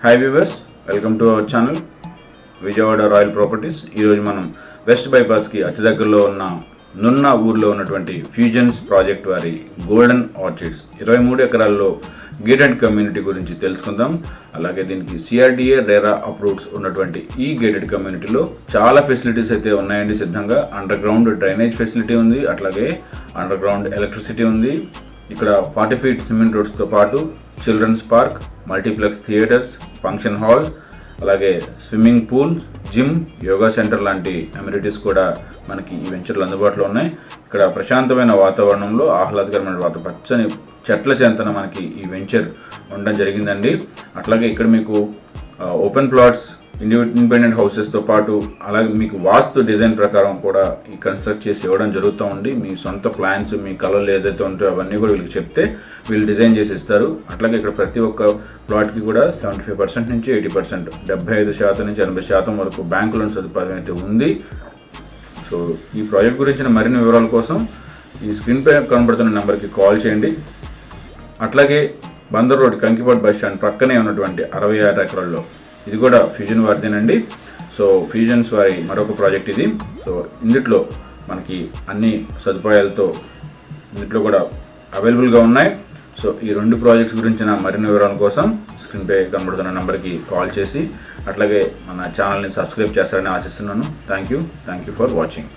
Hi viewers, welcome to our channel Vijayawada royal properties. ఈరోజు మనం west బైపాస్కి అతి దగ్గరలో ఉన్న నున్న ఊర్లో ఉన్నటువంటి ఫ్యూజన్స్ ప్రాజెక్ట్ వారి గోల్డెన్ ఆర్చిడ్స్ 23 ఎకరాల్లో గేటెడ్ కమ్యూనిటీ గురించి తెలుసుకుందాం. అలాగే దీనికి సిఆర్డిఏ రెరా అప్రూవ్డ్స్ ఉన్నటువంటి ఈ గేటెడ్ కమ్యూనిటీలో చాలా ఫెసిలిటీస్ అయితే ఉన్నాయండి. సిద్ధంగా అండర్ గ్రౌండ్ డ్రైనేజ్ ఫెసిలిటీ ఉంది, అట్లాగే అండర్ గ్రౌండ్ ఎలక్ట్రిసిటీ ఉంది. ఇక్కడ 40 ఫీట్ సిమెంట్ రోడ్స్తో పాటు children's park, multiplex theatres, function hall, అలాగే swimming pool, gym, yoga centre లాంటి అమ్యూనిటీస్ కూడా మనకి ఈ వెంచర్లు అందుబాటులో ఉన్నాయి. ఇక్కడ ప్రశాంతమైన వాతావరణంలో ఆహ్లాదకరమైన పచ్చని చెట్ల చెంతన మనకి ఈ వెంచర్ ఉండడం జరిగిందండి. అట్లాగే ఇక్కడ మీకు ఓపెన్ ప్లాట్స్, ఇండిపెండెంట్ హౌసెస్తో పాటు అలాగే మీకు వాస్తు డిజైన్ ప్రకారం కూడా ఈ కన్స్ట్రక్ట్ చేసి ఇవ్వడం జరుగుతూ ఉంది. మీ సొంత ప్లాన్స్, మీ కలర్లు ఏదైతే ఉంటాయో అవన్నీ కూడా వీళ్ళకి చెప్తే వీళ్ళు డిజైన్ చేసి ఇస్తారు. అట్లాగే ఇక్కడ ప్రతి ఒక్క ప్లాట్కి కూడా 75% నుంచి 80%, 75% నుంచి 80% వరకు బ్యాంకు లోన్ సదుపాయం అయితే ఉంది. సో ఈ ప్రాజెక్ట్ గురించిన మరిన్ని వివరాల కోసం ఈ స్క్రీన్పై కనబడుతున్న నెంబర్కి కాల్ చేయండి. అట్లాగే Bandar road Kankipadu bus stand పక్కనే ఉన్నటువంటి 66 ఎకరాల్లో ఇది కూడా ఫ్యూజన్ వారిదేనండి. సో ఫ్యూజన్స్ వారి మరొక ప్రాజెక్ట్ ఇది. సో ఇందులో మనకి అన్ని సదుపాయాలతో ఇందులో కూడా అవైలబుల్గా ఉన్నాయి. సో ఈ 2 ప్రాజెక్ట్స్ గురించిన మరిన్ని వివరాల కోసం స్క్రీన్పై కనబడుతున్న నెంబర్కి కాల్ చేసి అట్లాగే మన ఛానల్ని సబ్స్క్రైబ్ చేస్తారని ఆశిస్తున్నాను. Thank you for watching.